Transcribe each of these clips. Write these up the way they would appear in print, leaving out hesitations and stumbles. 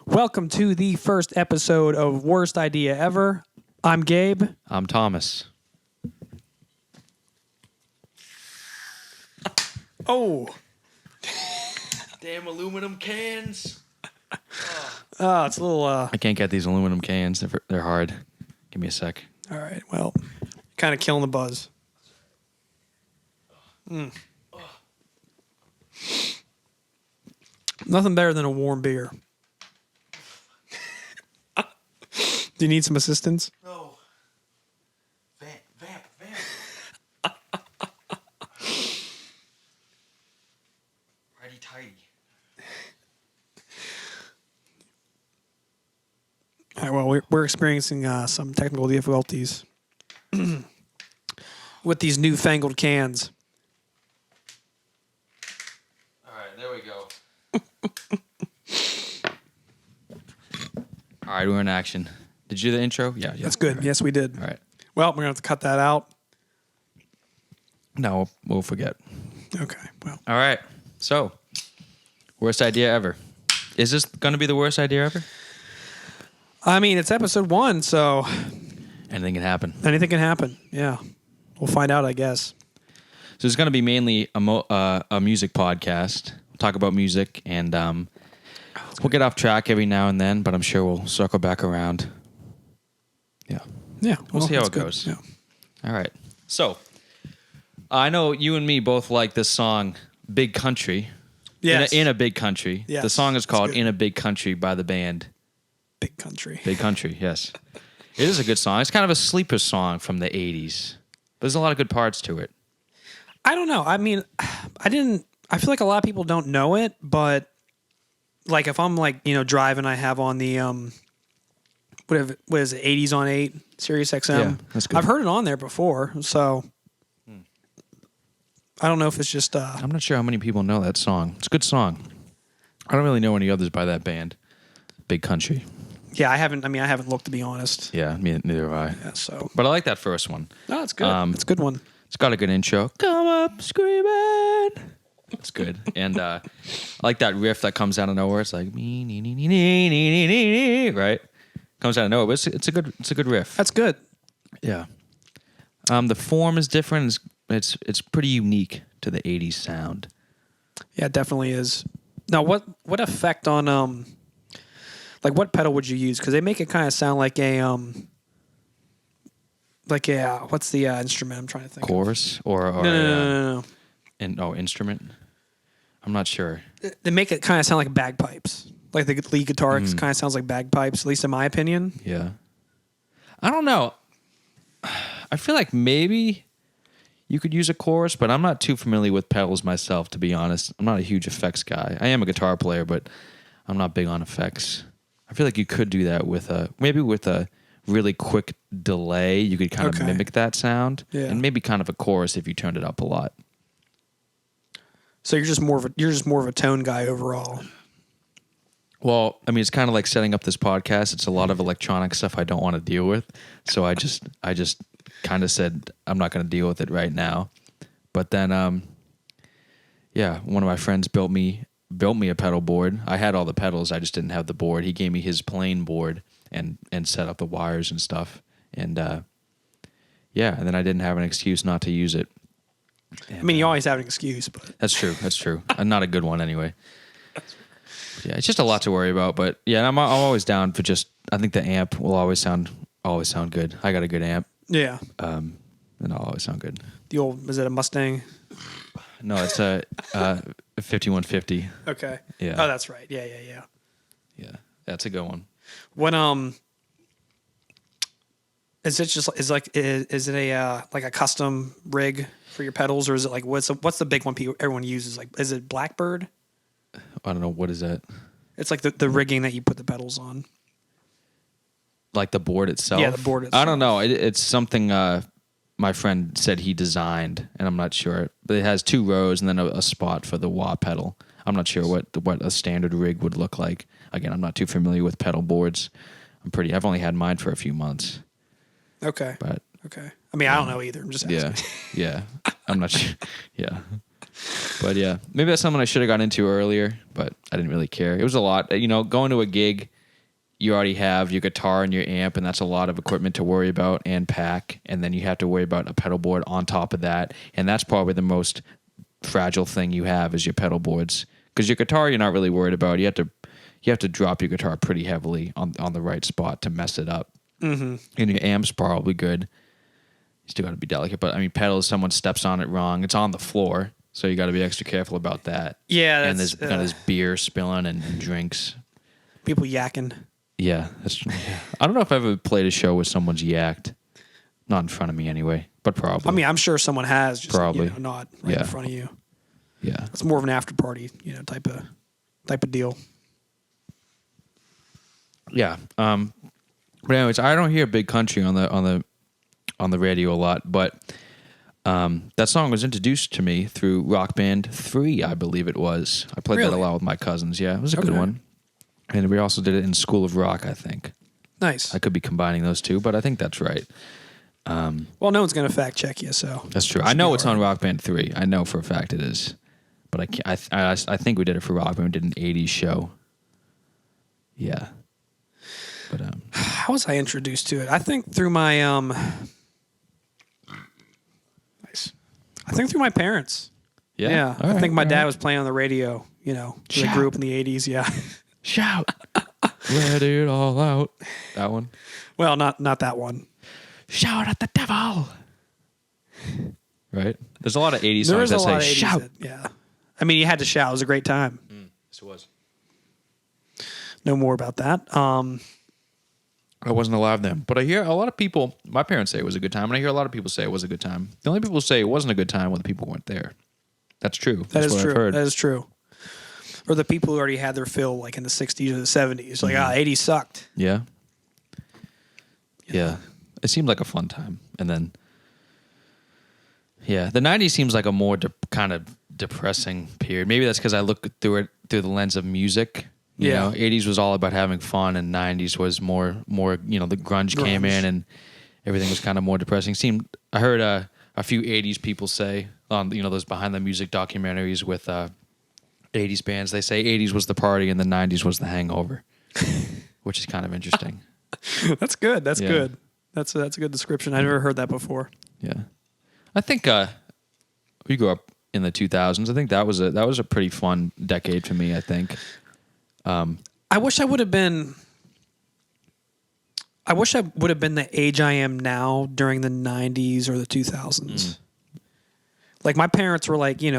Welcome to the first episode of Worst Idea Ever. I'm Gabe. I'm Thomas. Oh. Damn aluminum cans. Oh, it's a little... I can't get these aluminum cans. They're hard. Give me a sec. All right, well, kind of killing the buzz. Nothing better than a warm beer. Do you need some assistance? No. Vamp. Righty tighty. All right, well, we're experiencing some technical difficulties with these newfangled cans. All right, there we go. All right, we're in action. Did you do the intro? Yeah. That's good. Right. Yes, we did. All right. Well, we're going to have to cut that out. No, we'll forget. Okay, well. All right. So, worst idea ever. Is this going to be the worst idea ever? I mean, it's episode 1, so Anything can happen. anything can happen. Yeah. We'll find out, I guess. So it's going to be mainly a music podcast. We'll talk about music, and we'll get off track every now and then, but I'm sure we'll circle back around. Yeah. Yeah. We'll see how that's it good. goes. Yeah. All right. So I know you and me both like this song, Big Country. Yes. In a Big Country. Yes, The song is that's called good. In a Big Country by the band Big country. Big Country, yes. It is a good song. It's kind of a sleeper song from the 80s. There's a lot of good parts to it. I don't know. I mean, I feel like a lot of people don't know it, but like if I'm like, driving, I have on the, what is it, 80s on 8, Sirius XM. Yeah, that's good. I've heard it on there before, so I don't know if it's just, I'm not sure how many people know that song. It's a good song. I don't really know any others by that band, Big Country. yeah, I haven't looked, to be honest. Yeah, neither have I. Yeah, so. But I like that first one. No, it's good. It's a good one. It's got a good intro. Come up screaming. It's good. And I like that riff that comes out of nowhere. It's like right? Comes out of nowhere. But it's a good riff. That's good. Yeah. The form is different. It's pretty unique to the 80s sound. Yeah, it definitely is. Now, what effect on like what pedal would you use? Because they make it kind of sound like a what's the instrument I'm trying to think? Chorus or No. instrument. I'm not sure. They make it kind of sound like bagpipes. Like the lead guitar kind of sounds like bagpipes, at least in my opinion. Yeah. I don't know. I feel like maybe you could use a chorus, but I'm not too familiar with pedals myself, to be honest. I'm not a huge effects guy. I am a guitar player, but I'm not big on effects. I feel like you could do that with a really quick delay. You could kind of mimic that sound, and maybe kind of a chorus if you turned it up a lot. So you're just more of a tone guy overall. Well, I mean, it's kind of like setting up this podcast. It's a lot of electronic stuff I don't want to deal with. So I just kind of said I'm not going to deal with it right now. But then, one of my friends built me a pedal board. I had all the pedals. I just didn't have the board. He gave me his plain board and set up the wires and stuff. And and then I didn't have an excuse not to use it. And, I mean, you always have an excuse, but That's true. Not a good one anyway. Yeah, it's just a lot to worry about, but yeah, I'm always down for just. I think the amp will always sound good. I got a good amp. yeah. And it'll always sound good. The old, is it a Mustang? No, it's a 5150. Okay. Yeah. Oh, that's right. Yeah. Yeah, that's a good one. When is it a like a custom rig for your pedals, or is it like what's the big one everyone uses? Like, is it Blackbird? I don't know, what is that? It's like the rigging that you put the pedals on. Like the board itself? Yeah, the board itself. I don't know. It's something my friend said he designed, and I'm not sure. But it has 2 rows and then a spot for the wah pedal. I'm not sure what a standard rig would look like. Again, I'm not too familiar with pedal boards. I've only had mine for a few months. Okay. But okay. I mean, I don't know either. I'm just asking. Yeah. I'm not sure. Yeah. But yeah, maybe that's something I should have got into earlier, but I didn't really care. It was a lot. Going to a gig you already have your guitar and your amp, and that's a lot of equipment to worry about and pack. And then you have to worry about a pedal board on top of that. And that's probably the most fragile thing you have is your pedal boards. Because your guitar, you're not really worried about. You have to drop your guitar pretty heavily on the right spot to mess it up. Mm-hmm. And your amp's probably good. You still got to be delicate. But, I mean, pedals, someone steps on it wrong. It's on the floor, so you got to be extra careful about that. Yeah. And there's beer spilling and drinks. People yakking. Yeah, I don't know if I've ever played a show where someone's yacked. Not in front of me anyway, but probably. I mean, I'm sure someone has, just probably not right in front of you. Yeah, it's more of an after party, type of deal. Yeah. But anyways, I don't hear Big Country on the radio a lot, but that song was introduced to me through Rock Band 3, I believe it was. I played that a lot with my cousins. Yeah, it was a good one. And we also did it in School of Rock, I think. Nice. I could be combining those two, but I think that's right. Well, no one's going to fact check you, so. That's true. I know it's on Rock Band 3. I know for a fact it is. But I think we did it for Rock Band. We did an 80s show. Yeah. But how was I introduced to it? I think through my nice. I think through my parents. Yeah. I think my dad was playing on the radio, the group in the 80s, yeah. Shout. Let it all out. That one? Well, not that one. Shout at the devil. Right? There's a lot of 80s songs that say shout. Yeah. I mean, you had to shout. It was a great time. Yes, it was. No more about that. I wasn't alive then. But I hear a lot of people, my parents say it was a good time, and I hear a lot of people say it was a good time. The only people who say it wasn't a good time when the people weren't there. That's true. That is true. I've heard. That is true. Or the people who already had their fill, like in the 60s or the 70s. Like, 80s sucked. Yeah. Yeah. It seemed like a fun time. And then, yeah, the 90s seems like a more kind of depressing period. Maybe that's because I look through it through the lens of music. You know, 80s was all about having fun, and 90s was more the grunge came in, and everything was kind of more depressing. I heard a few 80s people say on those behind the music documentaries with 80s bands, they say 80s was the party and the 90s was the hangover, which is kind of interesting. That's good. That's good. That's a good description. I never heard that before. Yeah, I think we grew up in the 2000s. I think that was a pretty fun decade for me. I think. I wish I would have been. I wish I would have been the age I am now during the 90s or the 2000s. Like my parents were like in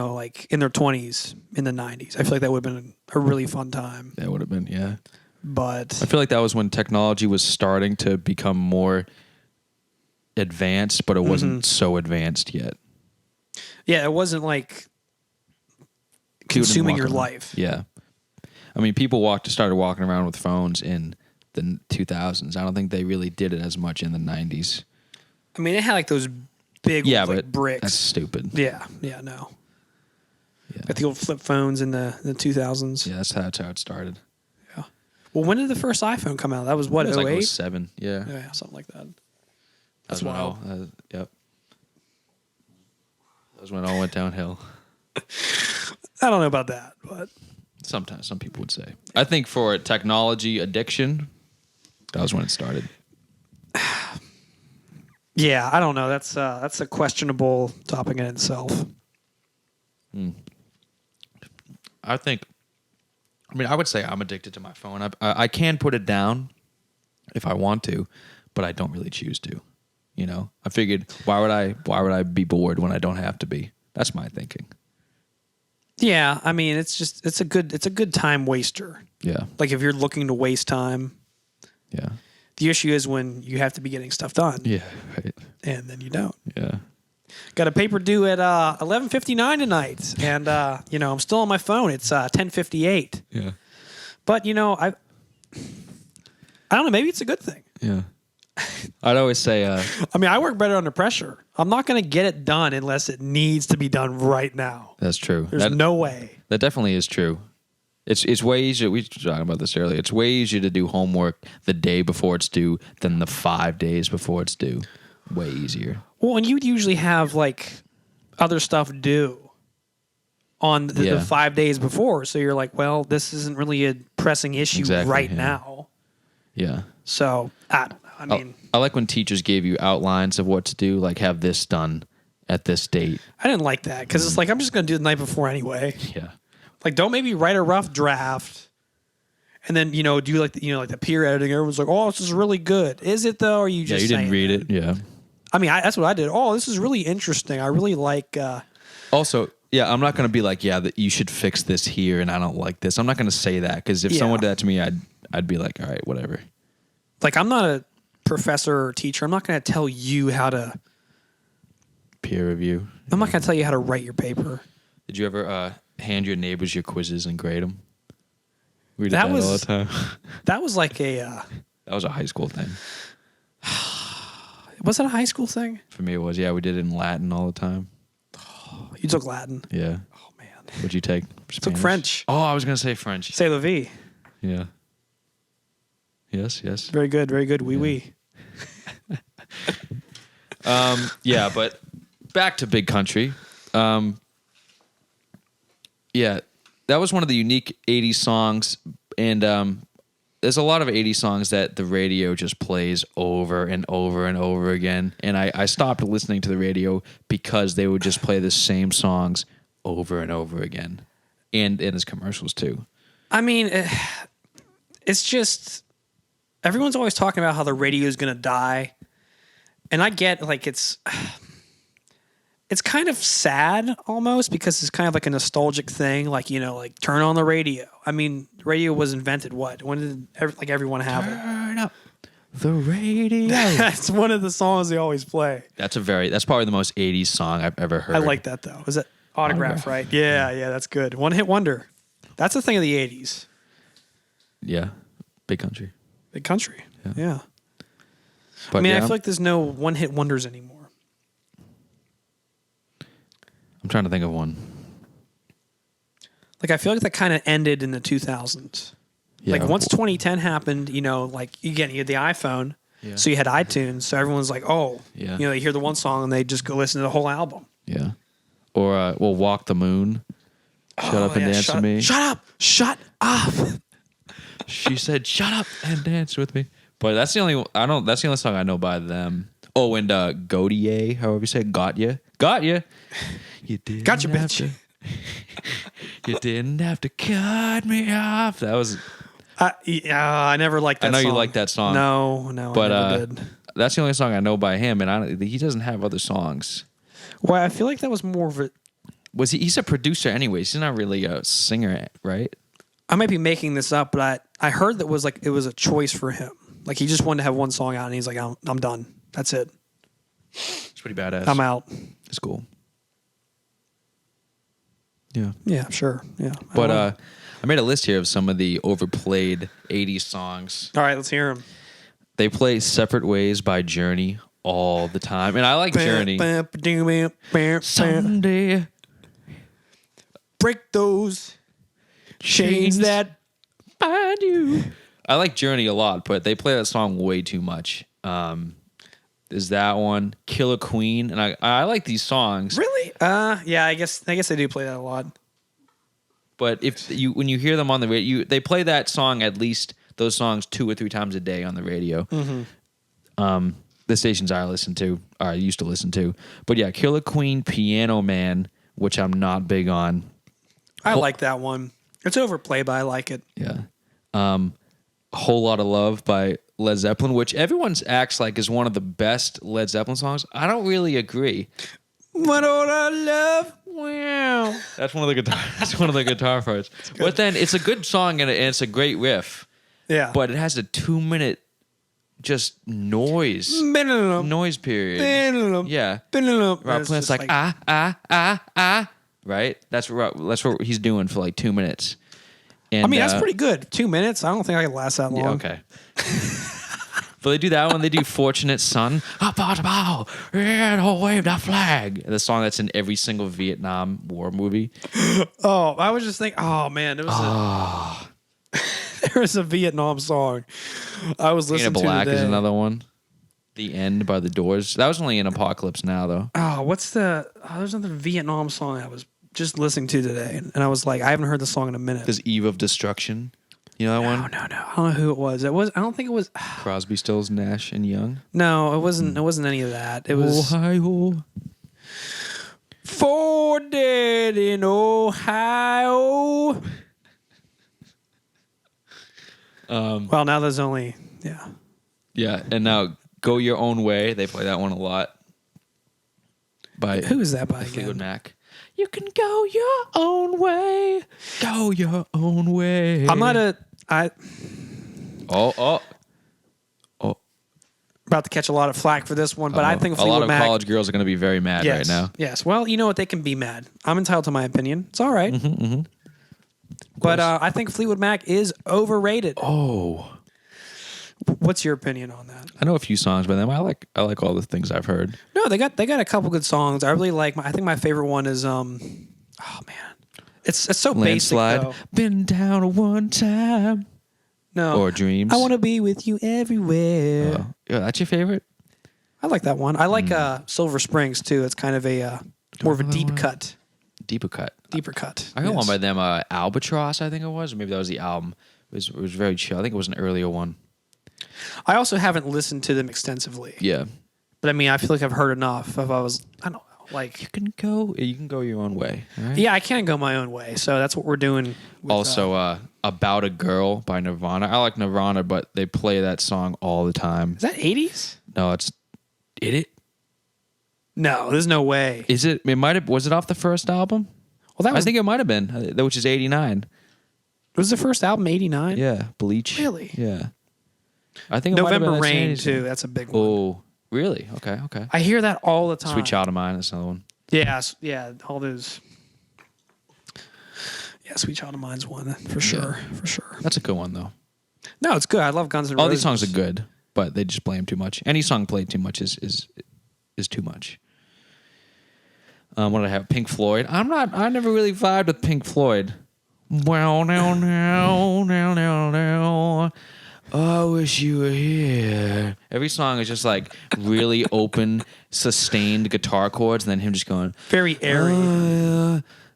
their 20s in the 90s. I feel like that would have been a really fun time. That would have been, yeah. But I feel like that was when technology was starting to become more advanced, but it wasn't so advanced yet. Yeah, it wasn't like consuming your life. Yeah. I mean, people started walking around with phones in the 2000s. I don't think they really did it as much in the 90s. I mean, it had like those big but bricks. That's stupid. Yeah, no. Yeah. Got the old flip phones in the 2000s. Yeah, that's how it started. Yeah. Well, when did the first iPhone come out? That was what, 08? Like 07, yeah. Yeah, something like that. That's wild. Yep. That was when it all went downhill. I don't know about that, but... Sometimes some people would say. I think for technology addiction, that was when it started. Yeah, I don't know. That's a questionable topic in itself. I would say I'm addicted to my phone. I can put it down if I want to, but I don't really choose to. I figured why would I be bored when I don't have to be? That's my thinking. Yeah, I mean, it's a good time waster. Yeah. Like if you're looking to waste time. Yeah. The issue is when you have to be getting stuff done. Yeah, right. And then you don't. Yeah. Got a paper due at 11:59 tonight, and I'm still on my phone. It's 10:58. Yeah. But I don't know. Maybe it's a good thing. Yeah. I'd always say. I mean, I work better under pressure. I'm not going to get it done unless it needs to be done right now. That's true. There's no way. That definitely is true. It's way easier. We were talking about this earlier. It's way easier to do homework the day before it's due than the 5 days before it's due. Way easier. Well, and you'd usually have like other stuff due on the 5 days before. So you're like, well, this isn't really a pressing issue right now. Yeah. So I don't know. I mean, I like when teachers gave you outlines of what to do, like have this done at this date. I didn't like that because it's like I'm just going to do it the night before anyway. Yeah. Like, don't maybe write a rough draft, and then do like the peer editing. Everyone's like, "Oh, this is really good." Is it though? Or are you just you didn't read it? Yeah. I mean, that's what I did. Oh, this is really interesting. I really like. Also, yeah, I'm not going to be like, yeah, that you should fix this here, and I don't like this. I'm not going to say that because if someone did that to me, I'd be like, all right, whatever. Like, I'm not a professor or teacher. I'm not going to tell you how to peer review. I'm not going to tell you how to write your paper. Did you ever hand your neighbors your quizzes and grade them? We did that all the time. That was like a. That was a high school thing. Was it a high school thing? For me, it was. Yeah, we did it in Latin all the time. You took Latin. Yeah. Oh man. What'd you take? Took French. Oh, I was gonna say French. C'est la vie. Yeah. Yes. Yes. Very good. Very good. Oui, oui. Yeah, but back to Big Country. Yeah, that was one of the unique 80s songs, and there's a lot of 80s songs that the radio just plays over and over and over again, and I stopped listening to the radio because they would just play the same songs over and over again, and as commercials too. I mean, it's just everyone's always talking about how the radio is going to die, and I get like it's kind of sad almost because it's kind of like a nostalgic thing, like like turn on the radio. I mean, radio was invented what? When did everyone have it? Turn up the radio. That's one of the songs they always play. That's probably the most 80s song I've ever heard. I like that though. Is it Autograph, right? Yeah, that's good. One hit wonder. That's the thing of the 80s. Yeah. Big Country. Big Country. Yeah. But I mean, I feel like there's no one hit wonders anymore. I'm trying to think of one. Like, I feel like that kind of ended in the 2000s. Yeah. Like, once 2010 happened, like, again, you had the iPhone, so you had iTunes, so everyone's like, oh, they hear the one song and they just go listen to the whole album. Yeah. Or, Walk the Moon. Shut up and dance with me. Shut up! Shut up! She said, shut up and dance with me. But that's the only song I know by them. Oh, and Gaudier, however you say it, got ya. You didn't gotcha, bitch. You didn't have to cut me off. That was. I never liked that song. I know you like that song. No, but, I never did. That's the only song I know by him, and he doesn't have other songs. Well, I feel like that was more of a. He's a producer, anyways. He's not really a singer, right? I might be making this up, but I heard that it was a choice for him. Like he just wanted to have one song out, and he's like, I'm done. That's it. It's pretty badass. I'm out. It's cool. Yeah. Yeah, sure. Yeah. But I made a list here of some of the overplayed 80s songs. All right, let's hear them. They play Separate Ways by Journey all the time. And I like Journey. Someday. Break those chains that bind you. I like Journey a lot, but they play that song way too much. Is that one Killer Queen, and I like these songs. Really? Yeah, I guess they do play that a lot. But when you hear them on the radio, they play that song at least those songs 2 or 3 times a day on the radio. Mm-hmm. The stations I used to listen to. But yeah, Killer Queen, Piano Man, which I'm not big on. I like that one. It's overplayed, but I like it. Yeah. Whole Lot of Love by Led Zeppelin, which everyone acts like is one of the best Led Zeppelin songs. I don't really agree. What all I love? Wow. That's one of the guitar. That's one of the guitar parts. But then it's a good song and it's a great riff. Yeah. But it has a 2-minute just noise period. Yeah. Rob Plant's like right. That's what he's doing for like 2 minutes. And, I mean, that's pretty good. 2 minutes. I don't think I can last that long. Yeah, okay. But they do that one. They do Fortunate Son. Up on the bow. And wave that flag. The song that's in every single Vietnam War movie. Oh, I was just thinking, oh, man. There was a Vietnam song I was listening to Black today. Is another one. The End by The Doors. That was only in Apocalypse Now, though. Oh, there's another Vietnam song I was just listening to today. And I was like, I haven't heard the song in a minute. There's Eve of Destruction. You know that No, one? no. I don't know who it was. I don't think it was. Crosby, Stills, Nash and Young. No, it wasn't. It wasn't any of that. It was Ohio. For Dead in Ohio. Well, now there's only Yeah, and now Go Your Own Way. They play that one a lot. By Who is that by again? Fleetwood Mac. You can go your own way. Go your own way. I'm not Oh. about to catch a lot of flack for this one, but I think a lot Fleetwood of Mac. college girls are going to be very mad right now. Yes. Well, you know what? They can be mad. I'm entitled to my opinion. It's all right. But I think Fleetwood Mac is overrated. Oh. What's your opinion on that? I know a few songs by them. I like all the things I've heard. No, they got a couple good songs. I really like. I think my favorite one is oh man, it's so Landslide. basic though. Been down one time. No, Or Dreams. I want to be with you everywhere. Yeah, that's your favorite? I like that one. I like Silver Springs too. It's kind of a more of a deep cut. Deeper Cut. Deeper cut. I got one by them, Albatross, I think it was. Or maybe that was the album. It was very chill. I think it was an earlier one. I also haven't listened to them extensively. Yeah. But I mean, I feel like I've heard enough. I don't know, like You can go your own way. Right? yeah, I can't go my own way. So that's what we're doing. With, Also, About a Girl by Nirvana. I like Nirvana, but they play that song all the time. is that 80s? No, it's... It? No, there's no way. Is it? It might have... Was it off the first album? Well, that I was think it might have been, which is 89. was the first album 89. Yeah, Bleach. Really? Yeah. I think it might have November been Rain 80s. too. That's a big one. Oh, really? Okay. I hear that all the time. Sweet Child of Mine is another one. Yeah, all those. Yeah, Sweet Child of Mine's one for sure. For sure. That's a good one, though. No, it's good. I love Guns N' Roses. All these songs are good, but they just play them too much. Any song played too much is too much. What did I have? Pink Floyd. I never really vibed with Pink Floyd. Well, now. I wish you were here. Every song is just like really open, sustained guitar chords, and then him just going very airy.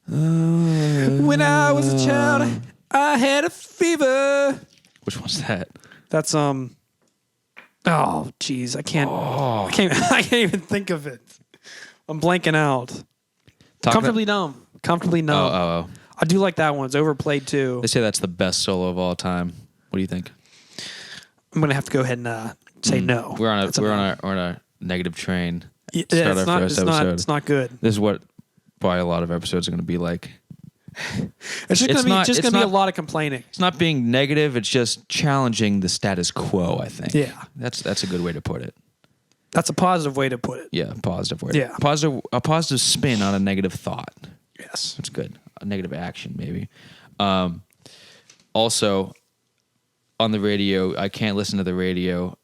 When I was a child, I had a fever. Which one's that? That's Oh, jeez, I can't. I can't even think of it. I'm blanking out. Comfortably Numb. Comfortably Numb. Oh. I do like that one. It's overplayed too. They say that's the best solo of all time. What do you think? I'm gonna have to go ahead and say no. We're on a negative train. Yeah, Start our it's not. first It's not. episode. It's not good. This is what probably a lot of episodes are going to be like. It's just gonna be a lot of complaining. It's not being negative. It's just challenging the status quo. I think. Yeah, that's a good way to put it. that's a positive way to put it. Yeah, positive way. Yeah. A positive spin on a negative thought. Yes, That's good. A negative action, maybe. Also, on the radio, I can't listen to the radio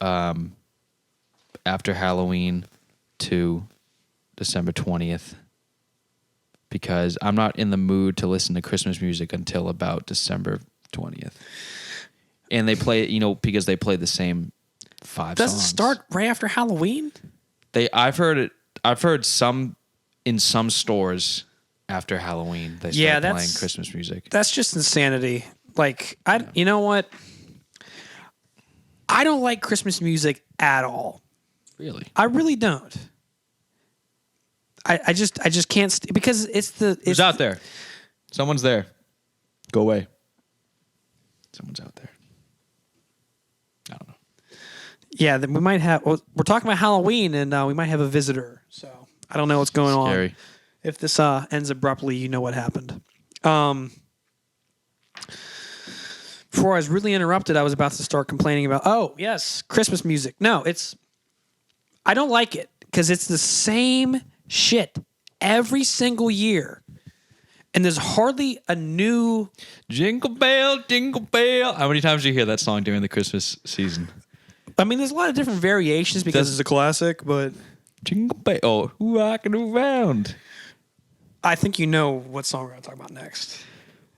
after Halloween to December 20th because I'm not in the mood to listen to Christmas music until about December 20th. And they play, because they play the same 5 does songs. it start right after Halloween? I've heard some in some stores after Halloween they start playing Christmas music. That's just insanity. Like you know what? I don't like Christmas music at all. Really? I really don't. I just can't because Who's out there? Someone's there. Go away. Someone's out there. I don't know. Yeah, then we might have. Well, we're talking about Halloween, and we might have a visitor. So I don't know what's going on. If this ends abruptly, you know what happened. Before I was really interrupted, I was about to start complaining about. Oh yes, Christmas music. No, I don't like it because it's the same shit every single year, and there's hardly a new. Jingle bell, jingle bell. How many times do you hear that song during the Christmas season? I mean, there's a lot of different variations because it's a classic, but jingle bell, rocking around. I think you know what song we're going to talk about next.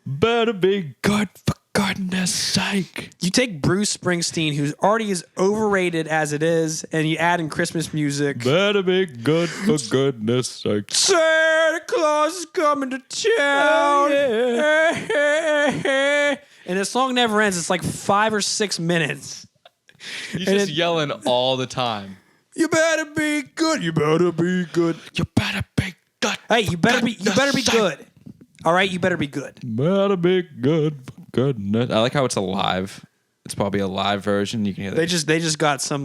Better be good for goodness sake. You take Bruce Springsteen, who's already as overrated as it is, and you add in Christmas music. Better be good for goodness sake. Santa Claus is coming to town. Oh, yeah. And the song never ends. It's like 5 or 6 minutes. He's just yelling all the time. You better be good. You better be good. You better be good. Hey, you better be good. All right, you better be good. Better be good. Goodness. I like how it's a live. It's probably a live version. You can hear that. They just got some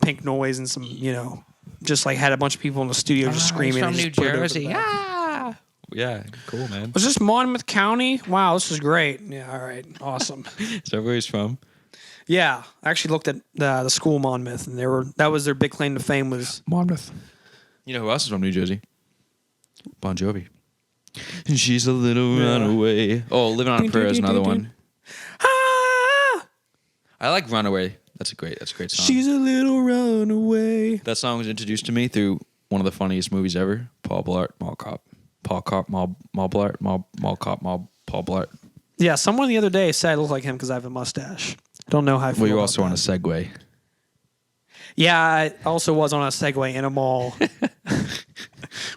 pink noise and some, just like had a bunch of people in the studio just screaming. From New just put it over the Jersey. back. Yeah, cool, man. Was this Monmouth County? Wow, this is great. Yeah, all right, awesome. Is that where he's from? Yeah, I actually looked at the school Monmouth, and that was their big claim to fame was Monmouth. You know who else is from New Jersey? Bon Jovi. She's a little runaway. Oh, Living on a Prayer is another one. Ah! I like Runaway. That's a great song. She's a little runaway. That song was introduced to me through one of the funniest movies ever, Paul Blart, Mall Cop. Paul Cop, Mall Blart, Mall Cop, Paul Blart. Yeah, someone the other day said I look like him because I have a mustache. I don't know how I feel. Well, you're about also that. on a Segway. Yeah, I also was on a Segway in a mall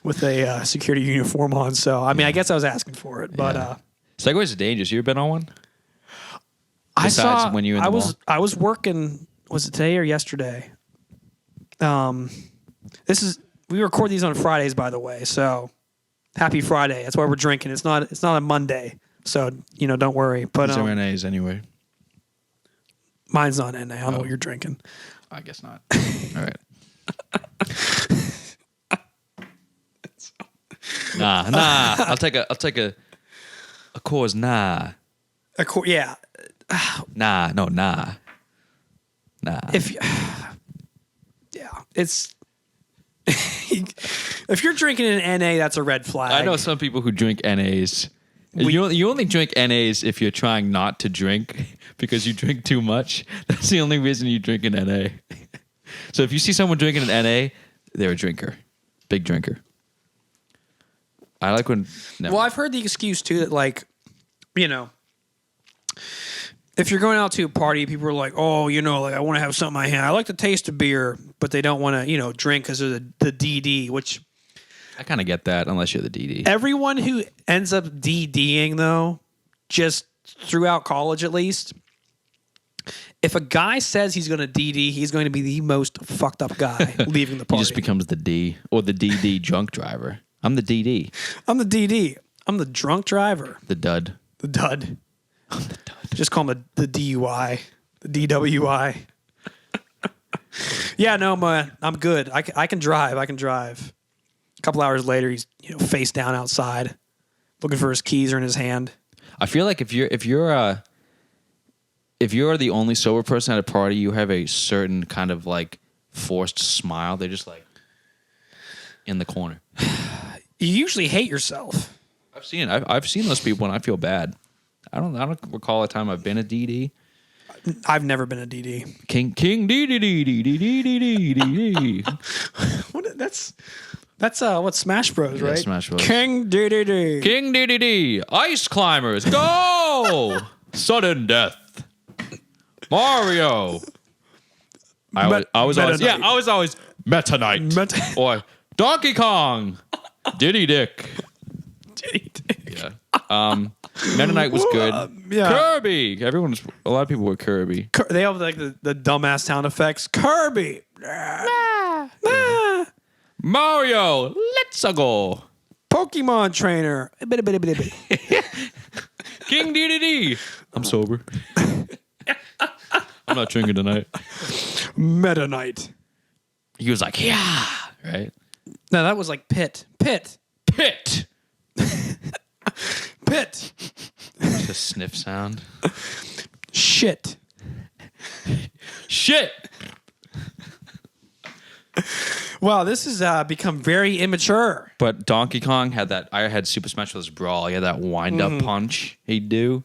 with a security uniform on. So, I mean, I guess I was asking for it. But Segways are dangerous. You ever been on one? I saw when you were in the mall? I was working. Was it today or yesterday? We record these on Fridays, by the way. So, happy Friday. That's why we're drinking. It's not a Monday. So, don't worry. But It's NAs anyway. mine's not NA. I don't know what you're drinking. I guess not. All right. Nah. I'll take a cause. Nah. Yeah. Nah. It's if you're drinking an NA, that's a red flag. I know some people who drink NAs. You only drink NAs if you're trying not to drink because you drink too much. That's the only reason you drink an NA. So if you see someone drinking an NA, they're a drinker. Big drinker. I like when... Well, I've heard the excuse, too, that, if you're going out to a party, people are like, oh, I want to have something in my hand. I like the taste of beer, but they don't want to, drink because of the DD, which... I kind of get that, unless you're the DD. Everyone who ends up DDing, though, just throughout college at least, if a guy says he's going to DD, he's going to be the most fucked up guy leaving the party. He just becomes the D, or the DD drunk driver. I'm the DD. I'm the DD. I'm the drunk driver. The dud. The dud. I'm the dud. Just call him the DUI. The DWI. Yeah, no, man. I'm good. I can drive. I can drive. A couple hours later, he's face down outside, looking for his keys are in his hand. I feel like if you're the only sober person at a party, you have a certain kind of forced smile. They're just in the corner. You usually hate yourself. I've seen it. I've seen those people, and I feel bad. I don't recall a time I've been a DD. I've never been a DD. King DD. That's what Smash Bros, right? Yeah, Smash Bros. King DDD. King DDD. Ice climbers. Go! Sudden death. Mario. I was always Meta Knight. Or Donkey Kong. Diddy Dick. Yeah. Meta Knight was good. Yeah. Kirby. A lot of people were Kirby. They have the dumbass sound effects. Kirby. Mario. Let's go. Pokemon trainer. King DDD. I'm sober. I'm not drinking tonight. Meta Knight. He was like, yeah. Right? No, that was like Pit. Pit. Pit. Just a sniff sound. Shit. Wow, this has become very immature. But Donkey Kong had that. I had Super Smash Bros. Brawl. He had that wind-up punch he'd do.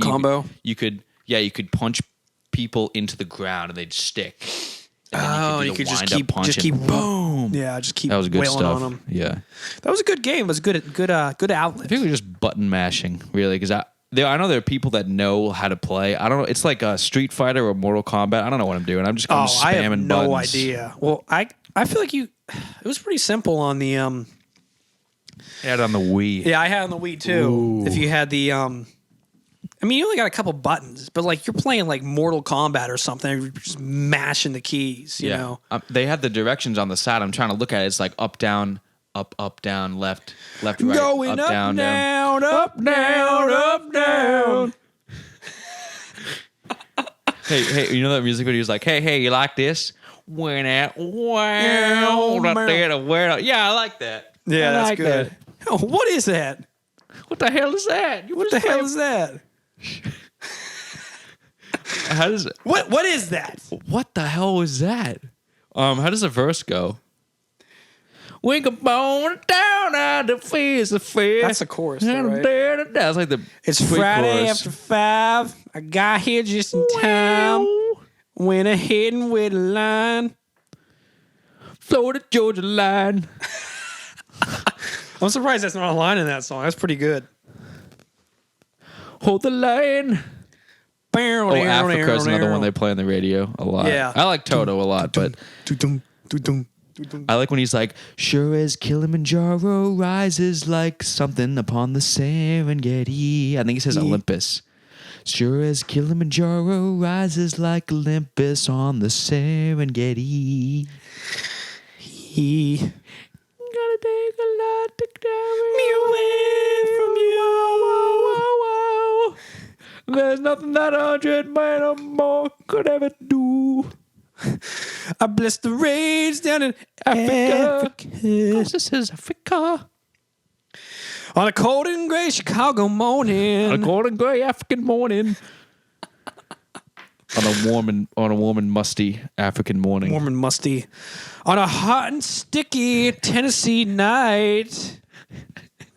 Combo. You could punch people into the ground and they'd stick. And you could just keep boom. Yeah, just keep that was good wailing stuff. on them. Yeah, that was a good game. It was good outlet. I think we're just button mashing, really, because I know there are people that know how to play. I don't know. It's like a Street Fighter or Mortal Kombat. I don't know what I'm doing. I'm just spamming I have no buttons. idea. Well, I feel like it was pretty simple on the I had it on the Wii. Yeah, I had it on the Wii too. Ooh. If you had the I mean, you only got a couple buttons, but like you're playing like Mortal Kombat or something, you're just mashing the keys, you know? They had the directions on the side. I'm trying to look at it. It's like up, down, left, right, Going up, down, up, down, up, down. Hey, you know that music video is like, hey, you like this? Went out, wow, yeah, I like that. Yeah, that's like good. That. Oh, what is that? What the hell is that? What the hell is that? How does it? What is that? What the hell was that? How does the verse go? Wink a bone down at the face of face. That's the chorus, though, right? That's like the. It's Friday after 5. I got here just in time. Went ahead and with a line. Florida Georgia line. I'm surprised that's not a line in that song. That's pretty good. Hold the line. Oh, Africa's another one they play on the radio a lot. Yeah. I like Toto a lot, but I like when he's like, sure as Kilimanjaro rises like something upon the Serengeti. I think he says Olympus. Sure as Kilimanjaro rises like Olympus on the Serengeti. He gotta take a lot to carry me away from you. There's nothing that 100 men or more could ever do. I bless the rains down in Africa. Cause this is Africa. On a cold and gray Chicago morning. On a cold and gray African morning. on a warm and musty African morning. Warm and musty. On a hot and sticky Tennessee night.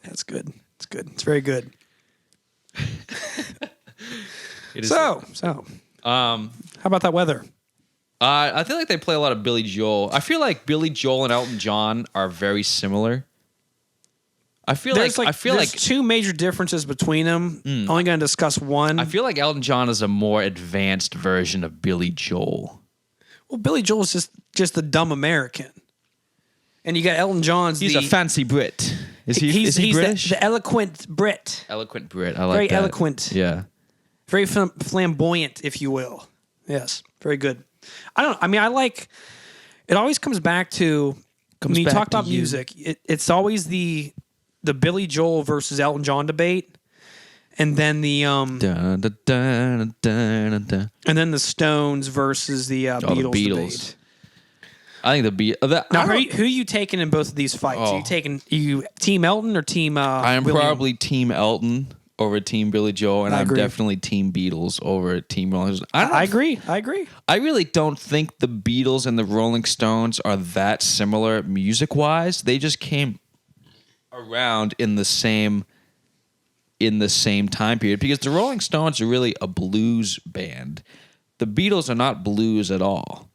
That's good. It's good. It's very good. So, how about that weather? I feel like they play a lot of Billy Joel. I feel like Billy Joel and Elton John are very similar. I feel like two major differences between them. Only going to discuss one. I feel like Elton John is a more advanced version of Billy Joel. Well, Billy Joel is just the dumb American, and you got Elton John's. He's a fancy Brit. Is he British? The eloquent Brit. Eloquent Brit. I like very that. Eloquent. Yeah. Very flamboyant, if you will. Yes, very good. I like. It always comes back to when you talk about music. It's always the Billy Joel versus Elton John debate, and then the and then the Stones versus the Beatles debate. I think the Beatles. Now, who are you taking in both of these fights? Are you taking Team Elton or Team? I am probably Team Elton over Team Billy Joel, and I'm definitely Team Beatles over Team Rolling Stones. I agree. I really don't think the Beatles and the Rolling Stones are that similar music-wise. They just came around in the same time period because the Rolling Stones are really a blues band. The Beatles are not blues at all.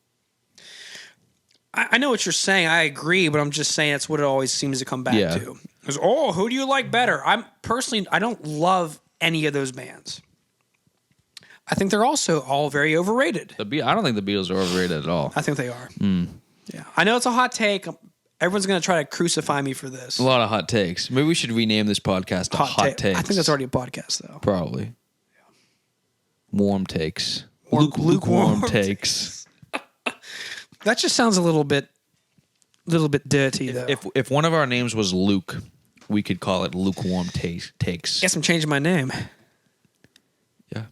I know what you're saying. I agree, but I'm just saying that's what it always seems to come back to. Because, who do you like better? I don't love any of those bands. I think they're also all very overrated. I don't think the Beatles are overrated at all. I think they are. Yeah, I know it's a hot take. Everyone's going to try to crucify me for this. A lot of hot takes. Maybe we should rename this podcast to Hot Takes. I think that's already a podcast, though. Probably. Yeah. Warm takes. Lukewarm takes. That just sounds a little bit dirty, though. If one of our names was Luke, we could call it Lukewarm Takes. Guess I'm changing my name. Yeah.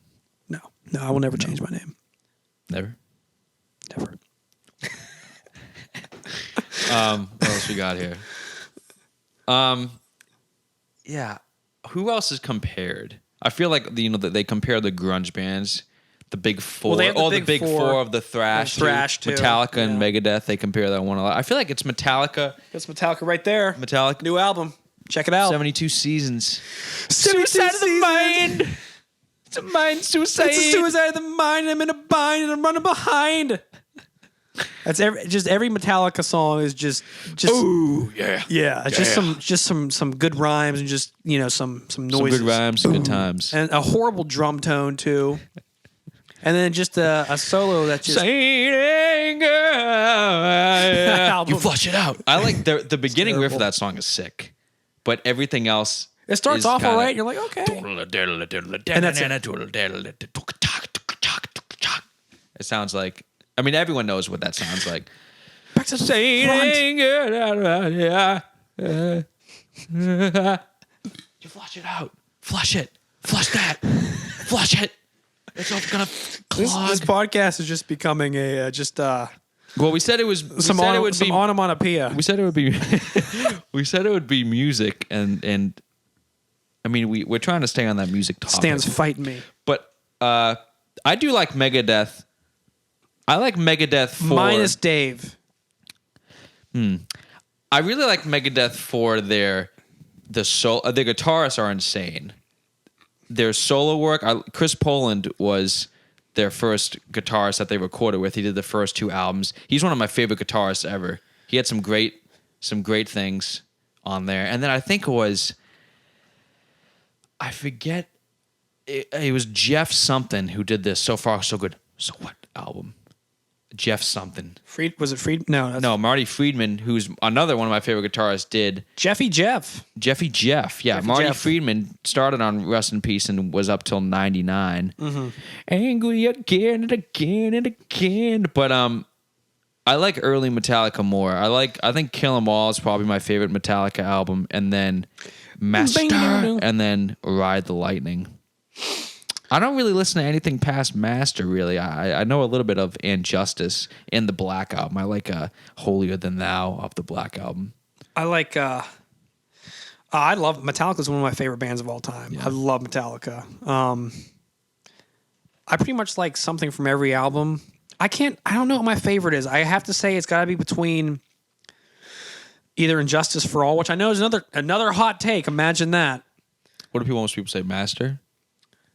No, I will never change my name. Never? Never. What else we got here? Yeah. Who else is compared? I feel like that they compare the grunge bands, the big four. Well, the big four of the thrash too. Metallica and Megadeth. They compare that one a lot. I feel like it's Metallica. That's Metallica right there. Metallica, new album. Check it out. 72 seasons. Suicide of the mind. It's a mind suicide. It's a suicide of the mind. I'm in a bind and I'm running behind. That's every Metallica song is just ooh, yeah. Yeah, it's just some good rhymes and just, some noises. Some good rhymes, some good times. And a horrible drum tone too. And then just a solo that's just you flush it out. I like the beginning riff of that song is sick. But everything else It starts off all right. You're like, okay. And that's it. It sounds like, I mean, everyone knows what that sounds like. Back to the front. You flush it out. Flush it. Flush that. Flush it. It's all gonna clog. This podcast is just becoming a Well, we said it was some onomatopoeia. We said it would be. We said it would be music, and I mean we're trying to stay on that music topic. Stan's fighting me, but I do like Megadeth. I like Megadeth for minus Dave. I really like Megadeth for their guitarists are insane. Their solo work. Chris Poland was their first guitarist that they recorded with. He did the first 2 albums. He's one of my favorite guitarists ever. He had some great things on there. And then I think it was, I forget, it was Jeff something who did this So Far So Good. So What album? Jeff something. Was it Fried? No, Marty Friedman, who's another one of my favorite guitarists, did. Jeffy Jeff. Yeah. Marty Jeff. Friedman started on Rest in Peace and was up till 99. Mm-hmm. Angry again and again and again. But I like early Metallica more. I think Kill 'Em All is probably my favorite Metallica album, and then Master, and then Ride the Lightning. I don't really listen to anything past Master, really. I know a little bit of Injustice and the Black Album. I like Holier Than Thou off the Black Album. I like. I love Metallica's one of my favorite bands of all time. Yeah. I love Metallica. I pretty much like something from every album. I don't know what my favorite is. I have to say it's got to be between either Injustice for All, which I know is another hot take. Imagine that. What do most people say? Master?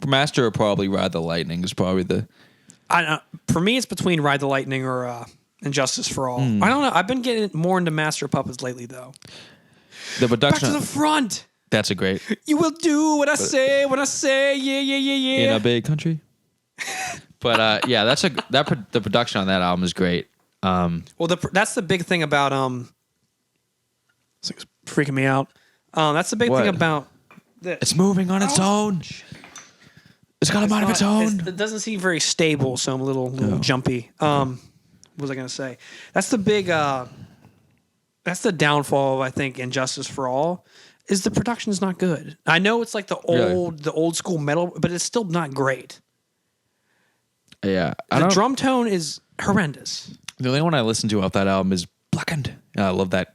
Master or probably Ride the Lightning is probably the... For me, it's between Ride the Lightning or Injustice for All. I don't know. I've been getting more into Master of Puppets lately, though. The production... Back to the front! That's a great... You will do what I say when I say yeah. In a big country. But yeah, the production on that album is great. Well, that's the big thing about... This thing's freaking me out. That's the big thing about... this. It's moving on its own. It's got a mind of its own. It doesn't seem very stable, so I'm a little jumpy. What was I going to say? That's the big. That's the downfall of, I think, Injustice for All, is the production is not good. I know it's like the old school metal, but it's still not great. Yeah, the drum tone is horrendous. The only one I listen to off that album is Blackened. I love that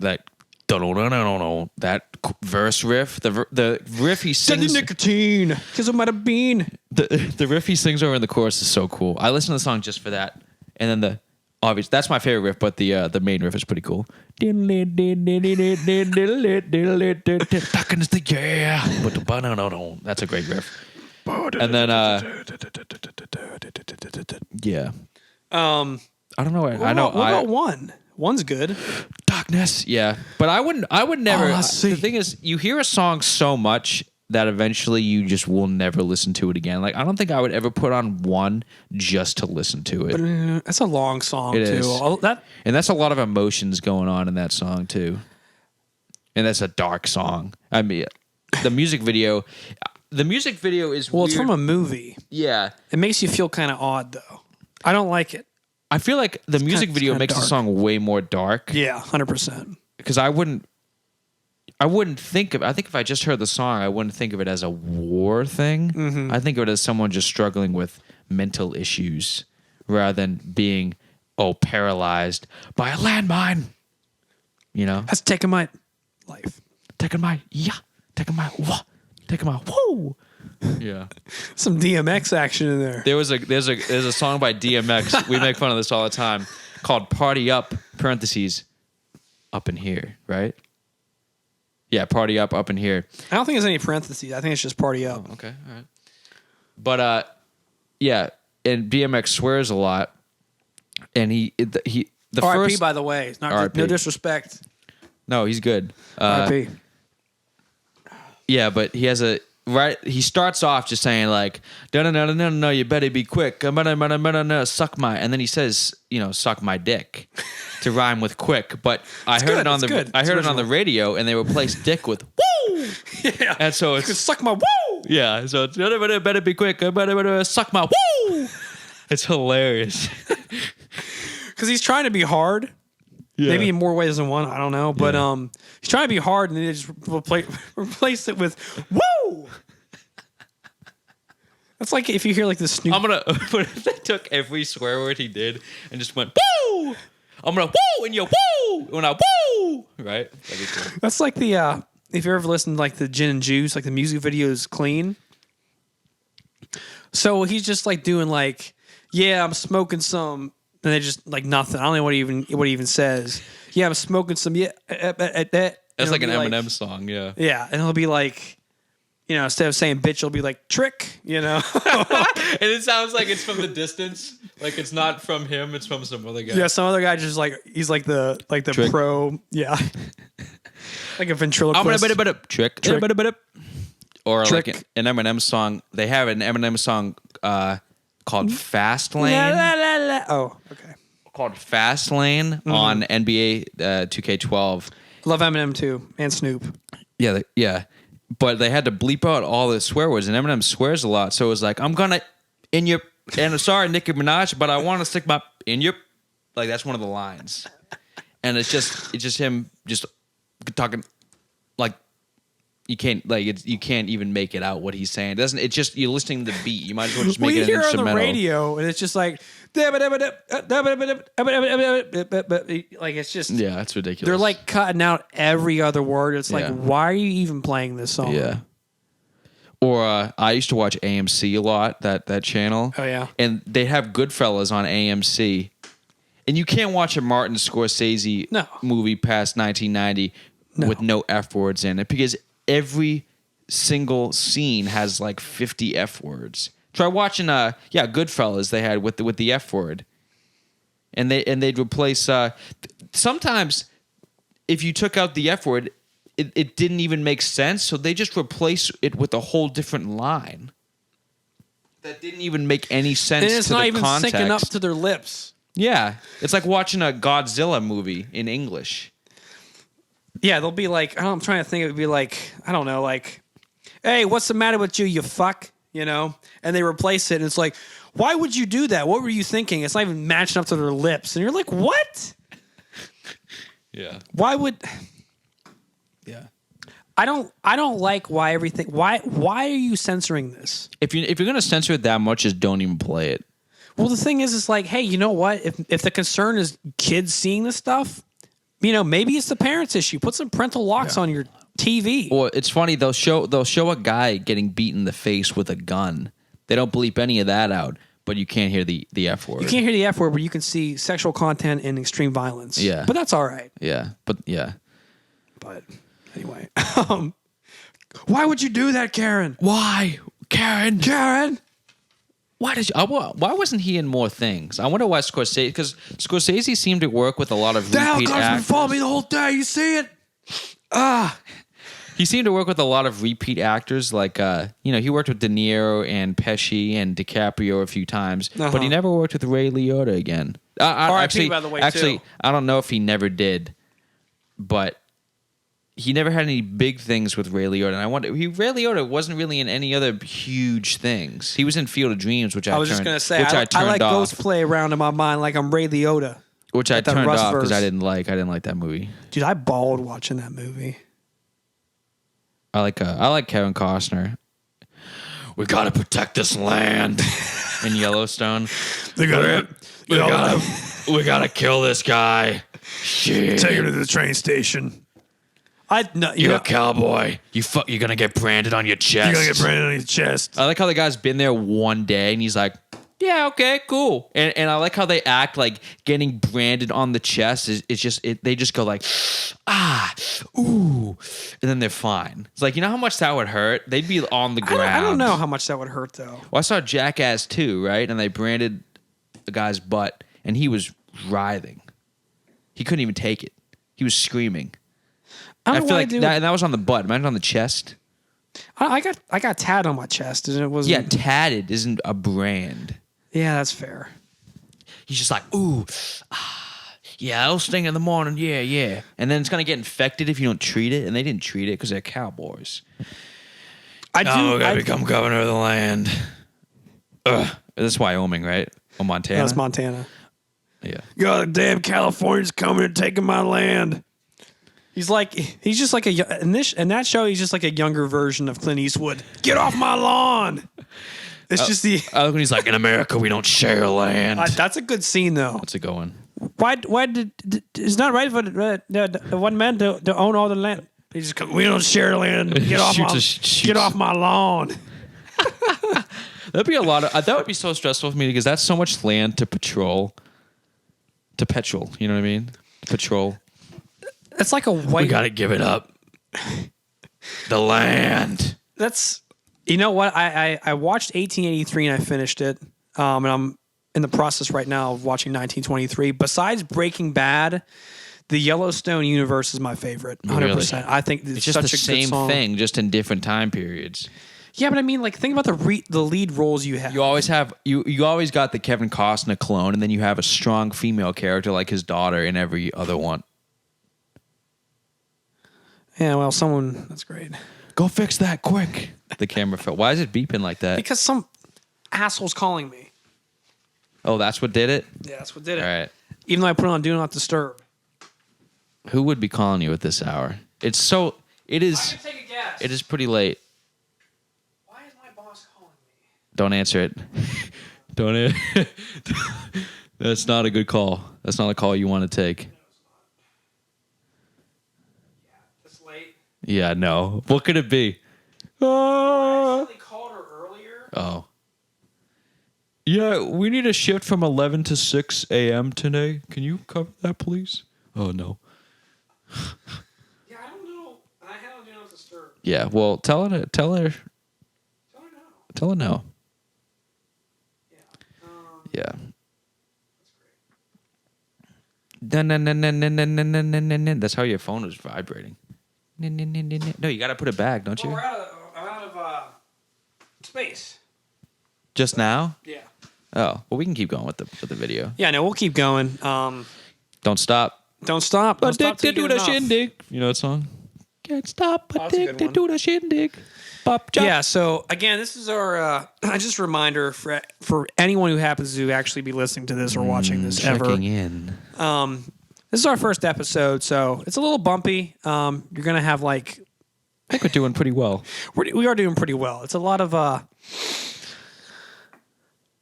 verse riff. The riff he sings. Nicotine, because it might have been. The riff he sings over in the chorus is so cool. I listen to the song just for that, and then that's my favorite riff, but the main riff is pretty cool. That's a great riff. And then yeah. I don't know. I know. What about one? One's good. Darkness, yeah. But I would never. The thing is, you hear a song so much that eventually you just will never listen to it again. Like, I don't think I would ever put on one just to listen to it. But that's a long song, it too. Is. And that's a lot of emotions going on in that song, too. And that's a dark song. I mean, the music video is well, weird. It's from a movie. Yeah. It makes you feel kind of odd, though. I don't like it. I feel like the music video makes the song way more dark. Yeah, 100%. Because I wouldn't think of... I think if I just heard the song, I wouldn't think of it as a war thing. Mm-hmm. I think of it as someone just struggling with mental issues rather than being, paralyzed by a landmine. You know? That's taking my life. Taking my... whoa. Yeah. Some DMX action in there. There's a song by DMX. We make fun of this all the time, called "Party Up" (parentheses) up in here, right? Yeah, "Party Up" in here. I don't think there's any parentheses. I think it's just "Party Up." Oh, okay, all right. But yeah, and DMX swears a lot, and the R.I.P. by the way, it's not no disrespect. No, he's good. R.I.P. Yeah, but he has right, he starts off just saying like, no, you better be quick. Suck my, and then he says, suck my dick to rhyme with quick. But I heard it on the radio, and they replaced dick with woo. Yeah, and so it's suck my woo. Yeah, so it's better be quick. Suck my woo. It's hilarious because he's trying to be hard. Yeah. Maybe in more ways than one. I don't know, but he's trying to be hard, and then they just replace it with woo. That's like if you hear like the Snoop. But if they took every swear word he did and just went woo, I'm gonna woo and you woo when I woo, right? Cool. That's like the if you ever listened to like the Gin and Juice, like the music video is clean. So he's just like doing like, yeah, I'm smoking some. And they just like nothing. I don't know what he even says. Yeah, I'm smoking some. Yeah, that's like an Eminem song. Yeah. Yeah, and he'll be like, instead of saying bitch, he'll be like trick. And it sounds like it's from the distance. Like it's not from him. It's from some other guy. Yeah, some other guy just like he's like the trick. Pro. Yeah, like a ventriloquist. Trick. Or trick. Like an Eminem song. They have an Eminem song. Called Fast Lane. Oh, okay. Called Fast Lane on NBA 2K12. Love Eminem too, and Snoop. Yeah. But they had to bleep out all the swear words, and Eminem swears a lot. So it was like, I'm gonna in your, and sorry, Nicki Minaj, but I want to stick my in your, like that's one of the lines, and it's just him just talking like. You can't you can't even make it out what he's saying. It's just you're listening to the beat. You might as well just make it an instrumental. On the radio, and it's just like it's just it's ridiculous. They're like cutting out every other word. It's like why are you even playing this song? Yeah. Or I used to watch AMC a lot. That channel. Oh yeah. And they have Goodfellas on AMC, and you can't watch a Martin Scorsese movie past 1990 with no F words in it because every single scene has like 50 F words. Try watching Goodfellas they had with the F word. And they'd replace sometimes if you took out the F word, it didn't even make sense, so they just replace it with a whole different line. That didn't even make any sense to the context. And it's not even syncing up to their lips. Yeah. It's like watching a Godzilla movie in English. Yeah, they'll be like, I'm trying to think. It would be like, I don't know, like, hey, what's the matter with you, you fuck? And they replace it, and it's like, why would you do that? What were you thinking? It's not even matching up to their lips, and you're like, what? Yeah. Why would? Yeah. I don't like why everything. Why are you censoring this? If you're gonna censor it that much, just don't even play it. Well, the thing is, it's like, hey, you know what? If the concern is kids seeing this stuff. Maybe it's the parents' issue. Put some parental locks on your TV. Well, it's funny. They'll show a guy getting beat in the face with a gun. They don't bleep any of that out, but you can't hear the F word. You can't hear the F word, but you can see sexual content and extreme violence. Yeah, but that's all right. Yeah, but anyway, why would you do that, Karen? Why, Karen? Why wasn't he in more things? I wonder why Scorsese, because Scorsese seemed to work with a lot of repeat actors. Follow me the whole day. You see it? He seemed to work with a lot of repeat actors. Like, he worked with De Niro and Pesci and DiCaprio a few times, but he never worked with Ray Liotta again. R.I.P. by the way, too. I don't know if he never did, but he never had any big things with Ray Liotta. And I wonder, Ray Liotta wasn't really in any other huge things. He was in Field of Dreams, which I was just gonna say. I like Ghost play around in my mind like I'm Ray Liotta, which I turned off because I didn't like that movie. Dude, I bawled watching that movie. I like Kevin Costner. We gotta protect this land in Yellowstone. We gotta kill this guy. Shit. Take him to the train station. You're a cowboy. You're gonna get branded on your chest. You're gonna get branded on your chest. I like how the guy's been there one day and he's like, yeah, okay, cool. And I like how they act like getting branded on the chest is just they just go like, ooh, and then they're fine. It's like, you know how much that would hurt? They'd be on the ground. I don't know how much that would hurt though. Well, I saw Jackass 2, right? And they branded the guy's butt and he was writhing. He couldn't even take it. He was screaming. I feel like that was on the butt. Imagine on the chest. I got Tad on my chest, and it wasn't. Yeah, tatted isn't a brand. Yeah, that's fair. He's just like, ooh, yeah, it'll sting in the morning. Yeah, yeah. And then it's going to get infected if you don't treat it. And they didn't treat it because they're cowboys. I do. Oh, we're going to become governor of the land. Ugh. That's Wyoming, right? Or Montana? That's Montana. Yeah. God damn, California's coming and taking my land. He's just like in that show, he's just like a younger version of Clint Eastwood. Get off my lawn. It's just the. I like when he's like, in America, we don't share land. That's a good scene, though. What's it going? Why did it's not right for the one man to own all the land? He just we don't share land. Get off my lawn. That'd be a lot of. That would be so stressful for me because that's so much land to patrol. To petrol, you know what I mean? Patrol. It's like a white. We gotta give it up. The land. That's. You know what? I watched 1883 and I finished it. And I'm in the process right now of watching 1923. Besides Breaking Bad, the Yellowstone Universe is my favorite. 100%. Really? I think it's just such the a same good song. thing, just in different time periods. Yeah, but I mean, like, think about the lead roles you have. You always have you always got the Kevin Costner clone, and then you have a strong female character like his daughter in every other one. Yeah, well, that's great. Go fix that quick. The camera fell. Why is it beeping like that? Because some asshole's calling me. Oh, that's what did it? Yeah, that's what did it. All right. Even though I put it on Do Not Disturb. Who would be calling you at this hour? It is. Why don't you take a guess? It is pretty late. Why is my boss calling me? Don't answer it. Don't. That's not a good call. That's not a call you want to take. No, it's not. Yeah, this late. Yeah, no. What could it be? I accidentally called her earlier. Oh. Yeah, we need a shift from 11 to 6 a.m. today. Can you cover that, please? Oh, no. Yeah, I don't know. I had on Do Not Disturb. Yeah, well, tell her. Tell her no. Tell her no. Yeah. Yeah. That's great. That's how your phone is vibrating. No, you got to put it back, don't you? Well, we're out of space. Just now? Yeah. Oh, well, we can keep going with the video. Yeah, no, we'll keep going. Don't stop. Don't stop. Don't stop till Addicted you to get the enough. shindig. You know that song? Can't stop. Oh, that's a good Addicted one. to the shindig. Pop, jump. Yeah, so again, this is our just a reminder for anyone who happens to actually be listening to this or watching this ever. Checking in. This is our first episode, so it's a little bumpy. You're gonna have I think we're doing pretty well. we are doing pretty well. It's a lot of Our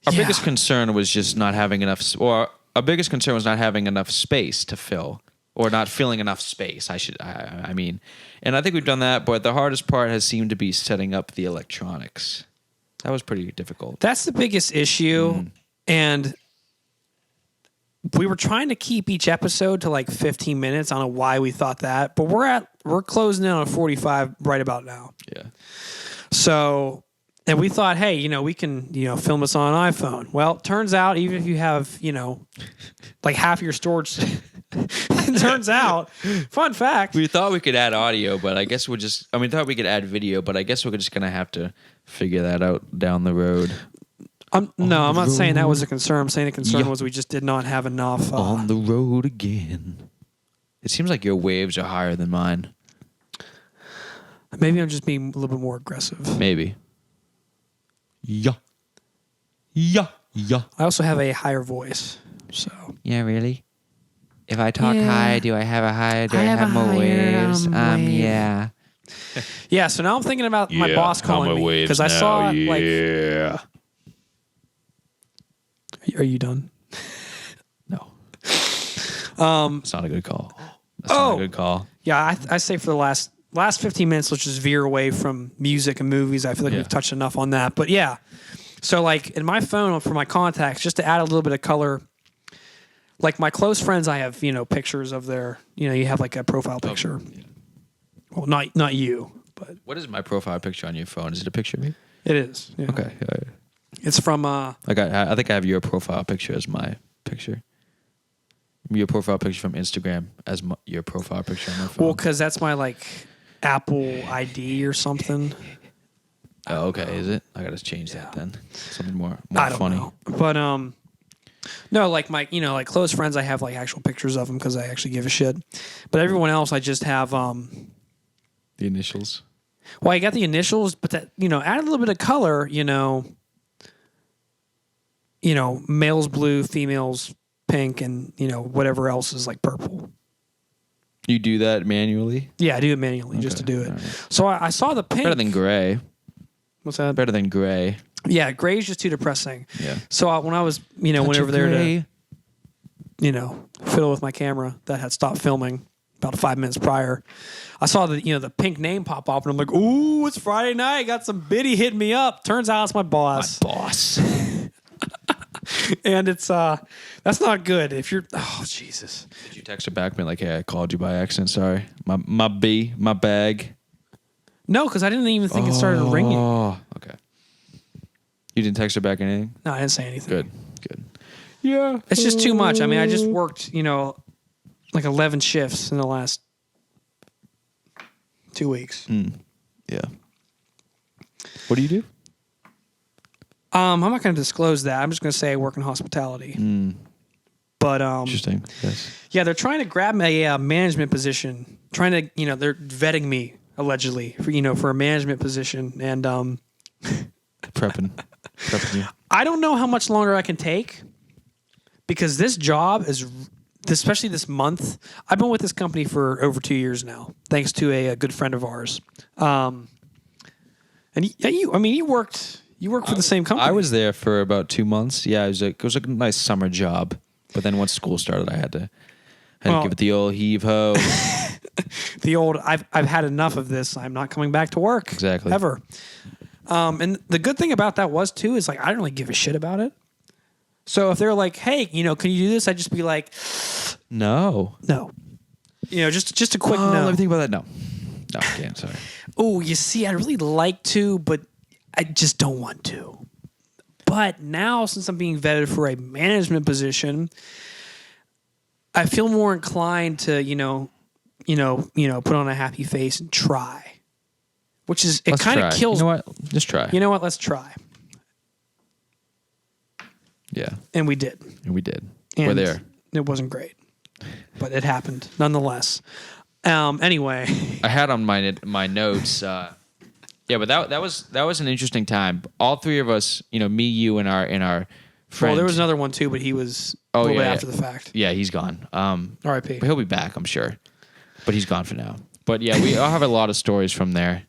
biggest concern was just not having enough, or our biggest concern was not having enough space to fill, or not filling enough space. I mean, and I think we've done that, but the hardest part has seemed to be setting up the electronics. That was pretty difficult. That's the biggest issue, and we were trying to keep each episode to like 15 minutes. I don't know why we thought that, but we're closing in on 45 right about now. Yeah. So, and we thought, hey, we can, film this on an iPhone. Well, turns out even if you have, like half your storage, it turns out, fun fact. We thought we could add audio, but I guess we thought we could add video, but I guess we're just going to have to figure that out down the road. I'm not saying that was a concern. I'm saying the concern was we just did not have enough. On the road again. It seems like your waves are higher than mine. Maybe I'm just being a little bit more aggressive. Maybe. Yeah. I also have a higher voice, so. Yeah, really? If I talk Yeah. high, do I have a higher? Do I have have a more higher, waves? wave. Yeah. Yeah, so now I'm thinking about my boss calling me because I saw Yeah. Are you done? No. It's not a good call. That's not a good call. Yeah, I say for the last 15 minutes, let's just veer away from music and movies. I feel like we've touched enough on that. But yeah, so like in my phone for my contacts, just to add a little bit of color, like my close friends, I have, pictures of their, you have like a profile picture. Yeah. Well, not you, but. What is my profile picture on your phone? Is it a picture of me? It is. Yeah. Okay. It's from. I think I have your profile picture as my picture. Your profile picture from Instagram as your profile picture on my phone. Well, because that's my like Apple ID or something. Oh, okay. Is it? I gotta change that then. Something more I don't funny. know. But no, like my like close friends, I have like actual pictures of them because I actually give a shit. But everyone else, I just have The initials. Well, I got the initials, but that add a little bit of color. Males blue, females pink, and whatever else is like purple. You do that manually? Yeah, I do it manually just to do it. Right. So I saw the pink. Better than gray. What's that? Better than gray. Yeah, gray is just too depressing. Yeah. So when I was, went over there to, fiddle with my camera that had stopped filming about 5 minutes prior, I saw the pink name pop up, and I'm like, ooh, it's Friday night. Got some biddy hitting me up. Turns out it's my boss. My boss. And it's that's not good. If you're Jesus. Did you text her back me like, hey, I called you by accident, sorry. My bag. No, because I didn't even think it started ringing. Oh, okay. You didn't text her back anything? No, I didn't say anything. Good. Yeah. It's just too much. I mean, I just worked, like 11 shifts in the last 2 weeks. Yeah. What do you do? I'm not going to disclose that. I'm just going to say I work in hospitality. But interesting. Yes. Yeah, they're trying to grab me a management position. Trying to, they're vetting me allegedly for a management position, and prepping you. I don't know how much longer I can take because this job is, especially this month. I've been with this company for over 2 years now, thanks to a good friend of ours. And you worked. You work for the same company. I was there for about 2 months. Yeah, it was a nice summer job. But then once school started, I had to give it the old heave ho. The old I've had enough of this. I'm not coming back to work. Exactly. Ever. And the good thing about that was too is like I didn't really give a shit about it. So if they're like, hey, can you do this? I'd just be like, no. Just a quick no. Let me think about that. No, I can't. Sorry. Oh, you see, I'd really like to, but I just don't want to. But now, since I'm being vetted for a management position, I feel more inclined to, put on a happy face and try. Which is, it kind of kills. You know what? Just try. You know what? Let's try. Yeah. And we did. And we're there. It wasn't great, but it happened nonetheless. Anyway, I had on my notes. Yeah, but that was an interesting time. All three of us, me, you, and our friend. Well, there was another one too, but he was a little bit after the fact. Yeah, he's gone. R.I.P. But he'll be back, I'm sure. But he's gone for now. But yeah, we all have a lot of stories from there,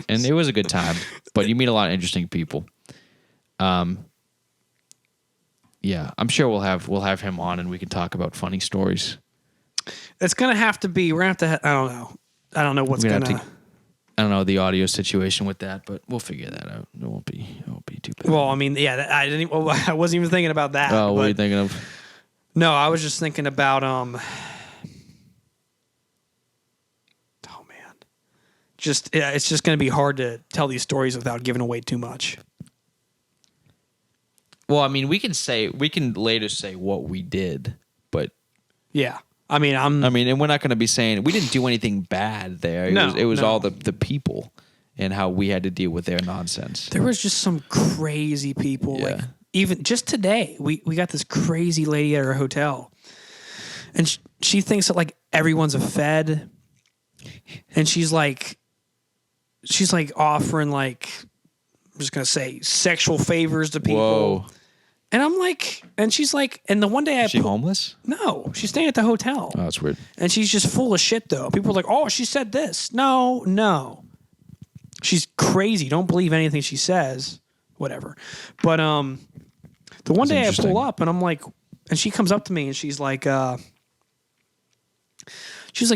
and it was a good time. But you meet a lot of interesting people. Yeah, I'm sure we'll have him on, and we can talk about funny stories. It's gonna have to be. We're gonna have to. I don't know. I don't know what's gonna. I don't know the audio situation with that, but we'll figure that out. It won't be too bad. Well, I mean, yeah, I wasn't even thinking about that. Oh, what are you thinking of? No, I was just thinking about oh man, it's just going to be hard to tell these stories without giving away too much. Well, I mean, we can later say what we did, but yeah. I mean, and we're not going to be saying we didn't do anything bad there. It was all the people and how we had to deal with their nonsense. There was just some crazy people. Yeah. Like even just today, we got this crazy lady at our hotel, and she thinks that like everyone's a Fed, and she's like offering like I'm just gonna say sexual favors to people. Whoa. And I'm like, and she's like, and the one day Is she homeless? No, she's staying at the hotel. Oh, that's weird. And she's just full of shit, though. People are like, oh, she said this. No. She's crazy. Don't believe anything she says. Whatever. But the one day I pull up, and I'm like, and she comes up to me, and she's like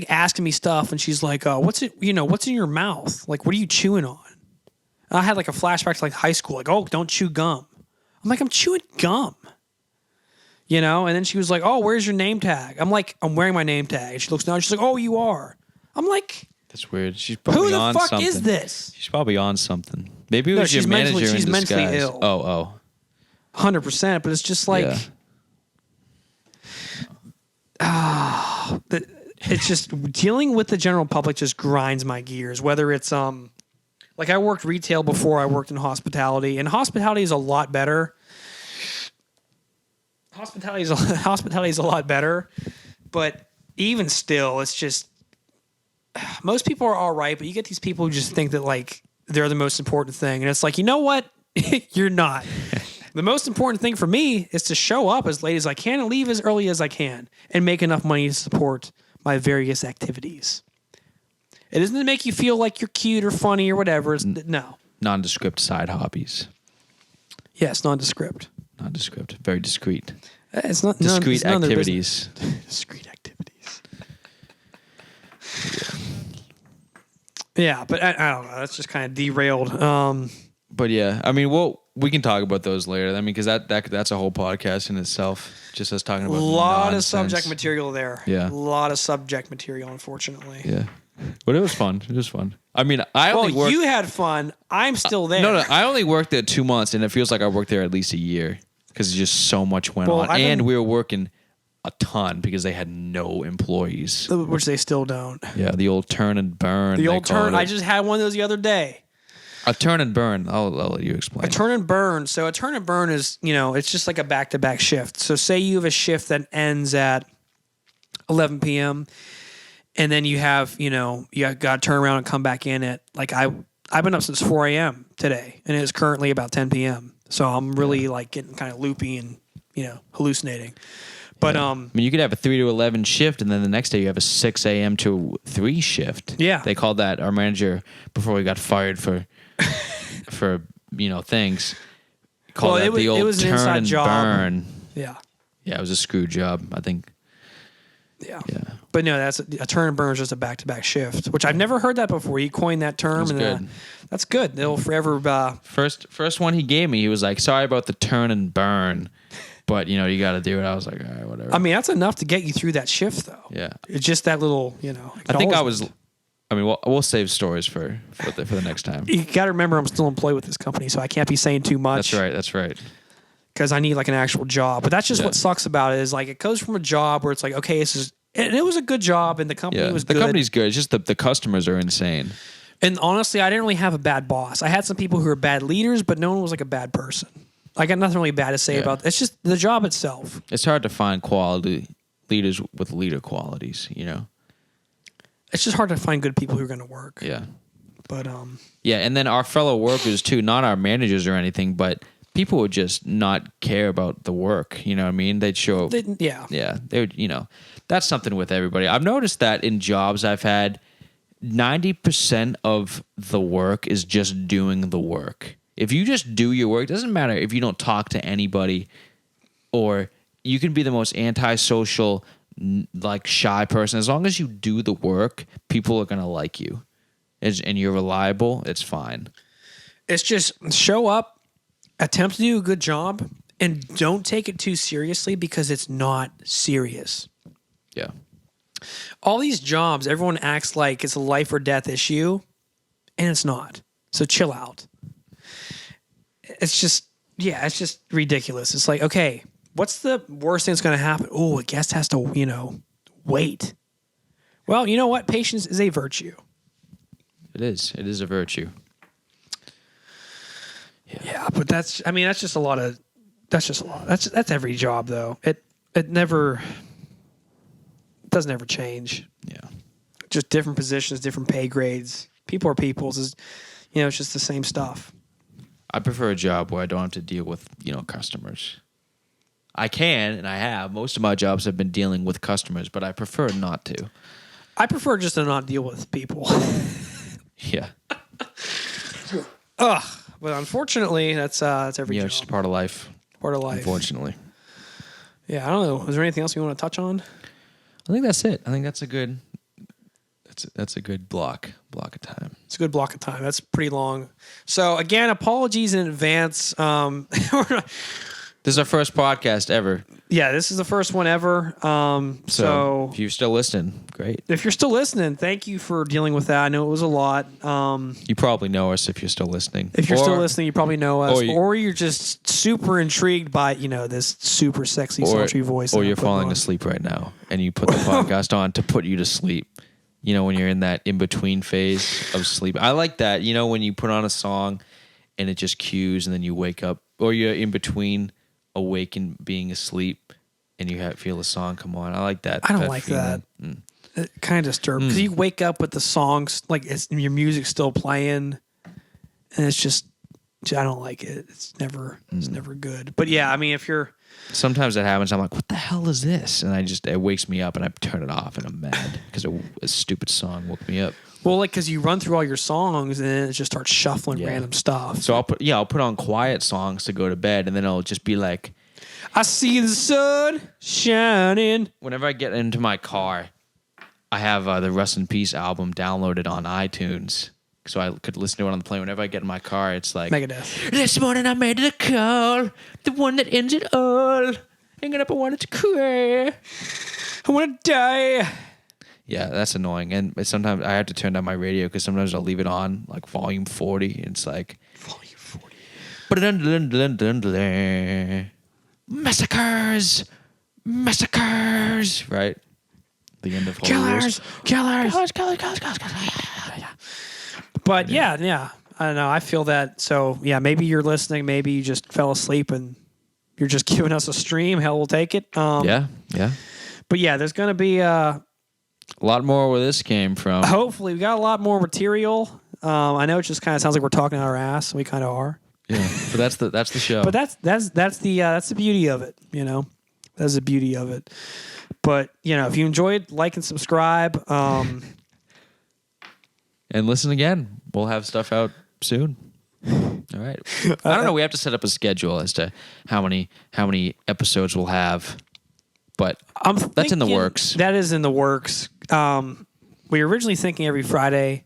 asking me stuff, and she's like, what's in your mouth? Like, what are you chewing on? And I had like a flashback to like high school, like, oh, don't chew gum. I'm like, I'm chewing gum. And then she was like, oh, where's your name tag? I'm like, I'm wearing my name tag. And she looks down, and she's like, oh, you are. I'm like, that's weird. She's probably on something. Who the fuck is this? She's probably on something. Maybe it was your manager in disguise. She's mentally ill. Oh. 100%, but it's just like, it's just dealing with the general public just grinds my gears. Whether it's Like I worked retail before I worked in hospitality, and hospitality is a lot better. Hospitality is a lot better, but even still, it's just most people are all right, but you get these people who just think that like they're the most important thing, and it's like, you know what? You're not. The most important thing for me is to show up as late as I can and leave as early as I can and make enough money to support my various activities. It doesn't make you feel like you're cute or funny or whatever. No. Nondescript side hobbies. Yes, nondescript. Nondescript. Very discreet. It's not discrete none of their activities. Discrete activities. Yeah, but I don't know. That's just kind of derailed. But yeah, I mean, we can talk about those later. I mean, because that's a whole podcast in itself. Just us talking about a lot nonsense. of subject material there. Yeah, a lot of subject material. Unfortunately. Yeah, but it was fun. It was fun. I mean, you had fun. I'm still there. No, I only worked there 2 months, and it feels like I worked there at least a year because just so much went on, and we were working a ton because they had no employees, which they still don't. Yeah, the old turn and burn. The old turn. I just had one of those the other day. A turn and burn. I'll let you explain. A turn and burn. So a turn and burn is, it's just like a back-to-back shift. So say you have a shift that ends at 11 p.m. and then you have, you got to turn around and come back in at, like, I've been up since 4 a.m. today, and it is currently about 10 p.m. So I'm really, like, getting kind of loopy and, hallucinating. But I mean, you could have a 3 to 11 shift, and then the next day you have a 6 a.m. to 3 shift. Yeah. They called that, our manager, before we got fired for things. Called that the old turn and burn. Yeah. Yeah, it was a screw job, I think. Yeah. But no, that's a turn and burn is just a back-to-back shift, which I've never heard that before. He coined that term. That's good. That's good. It'll forever... First one he gave me, he was like, sorry about the turn and burn. But, you got to do it. I was like, all right, whatever. I mean, that's enough to get you through that shift, though. Yeah. It's just that little, I think we'll save stories for the next time. You got to remember I'm still employed with this company, so I can't be saying too much. That's right. Because I need, like, an actual job. But that's just what sucks about it is, like, it goes from a job where it's like, okay, and it was a good job, and the company was good. The company's good. It's just the customers are insane. And honestly, I didn't really have a bad boss. I had some people who were bad leaders, but no one was, like, a bad person. I got nothing really bad to say about it. It's just the job itself. It's hard to find quality leaders with leader qualities, It's just hard to find good people who are going to work. Yeah. But yeah, and then our fellow workers too, not our managers or anything, but people would just not care about the work, you know what I mean? They'd show up. Yeah. Yeah, they would, that's something with everybody. I've noticed that in jobs I've had, 90% of the work is just doing the work. If you just do your work, it doesn't matter if you don't talk to anybody, or you can be the most antisocial, like shy person. As long as you do the work, people are going to like you. And you're reliable, it's fine. It's just show up, attempt to do a good job, and don't take it too seriously because it's not serious. Yeah. All these jobs, everyone acts like it's a life or death issue, and it's not. So chill out. It's just ridiculous. It's like, okay, what's the worst thing that's going to happen? Oh, a guest has to, wait. Well, you know what? Patience is a virtue. It is. It is a virtue. Yeah, but that's just a lot. That's every job though. It doesn't ever change. Yeah. Just different positions, different pay grades. People are people's. It's just the same stuff. I prefer a job where I don't have to deal with, customers. I can, and I have. Most of my jobs have been dealing with customers, but I prefer not to. I prefer just to not deal with people. Yeah. Ugh. But unfortunately, that's every job. It's just part of life. Part of life. Unfortunately. Yeah, I don't know. Is there anything else you want to touch on? I think that's it. I think that's a good block of time. It's a good block of time. That's pretty long. So again, apologies in advance. This is our first podcast ever. Yeah, this is the first one ever. So if you're still listening, great. If you're still listening, thank you for dealing with that. I know it was a lot. You probably know us if you're still listening. If you're still listening, you probably know us. Or you're just super intrigued by, this super sexy, sultry voice. Or you're falling asleep right now and you put the podcast on to put you to sleep. You know, when you're in that in-between phase of sleep. I like that. You know, when you put on a song and it just cues and then you wake up, or you're in between awake and being asleep and you feel a song come on. I like that. I don't like feeling. that. It kind of disturbs because you wake up with the songs, like your music's still playing, and it's just, I don't like it. It's never good. But yeah, I mean, if you're... Sometimes that happens. I'm like, what the hell is this? And it wakes me up and I turn it off and I'm mad because a stupid song woke me up. Well, like, because you run through all your songs and then it just starts shuffling random stuff. So I'll put on quiet songs to go to bed, and then I'll just be like, I see the sun shining. Whenever I get into my car, I have the Rust in Peace album downloaded on iTunes. So I could listen to it on the plane. Whenever I get in my car, it's like... Megadeth. This morning I made a call, the one that ends it all. Hanging up, I wanted to cry. I want to die. Yeah, that's annoying. And sometimes I have to turn down my radio because sometimes I'll leave it on, like volume 40. And it's like... Volume 40. Massacres! Massacres! Right? The end of Holy Killers! Killers! But yeah, I don't know. I feel that. So yeah, maybe you're listening. Maybe you just fell asleep and you're just giving us a stream. Hell, we'll take it. Yeah. But yeah, there's going to be a lot more where this came from. Hopefully, we got a lot more material. I know it just kind of sounds like we're talking out our ass. We kind of are. Yeah, but that's the show. But that's the beauty of it. You know, that's the beauty of it. But you know, if you enjoyed, like and subscribe. And listen again. We'll have stuff out soon. All right. I don't know. We have to set up a schedule as to how many episodes we'll have, but that's in the works. That is in the works. We were originally thinking every Friday,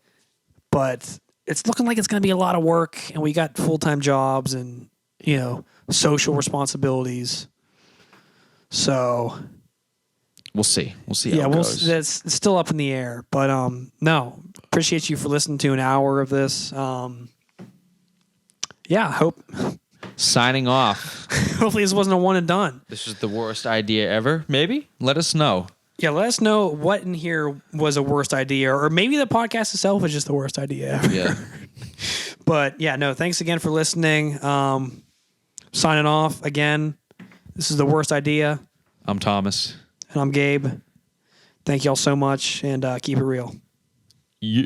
but it's looking like it's going to be a lot of work, and we got full-time jobs and social responsibilities. So we'll see. We'll see how it goes. That's still up in the air, but no. Appreciate you for listening to an hour of this. Hope. Signing off. Hopefully this wasn't a one and done. This is the worst idea ever. Maybe. Let us know. Yeah, let us know what in here was a worst idea, or maybe the podcast itself is just the worst idea ever. Yeah. But yeah, no. Thanks again for listening. Signing off again. This is the worst idea. I'm Thomas. And I'm Gabe. Thank y'all so much, and keep it real. Yeah.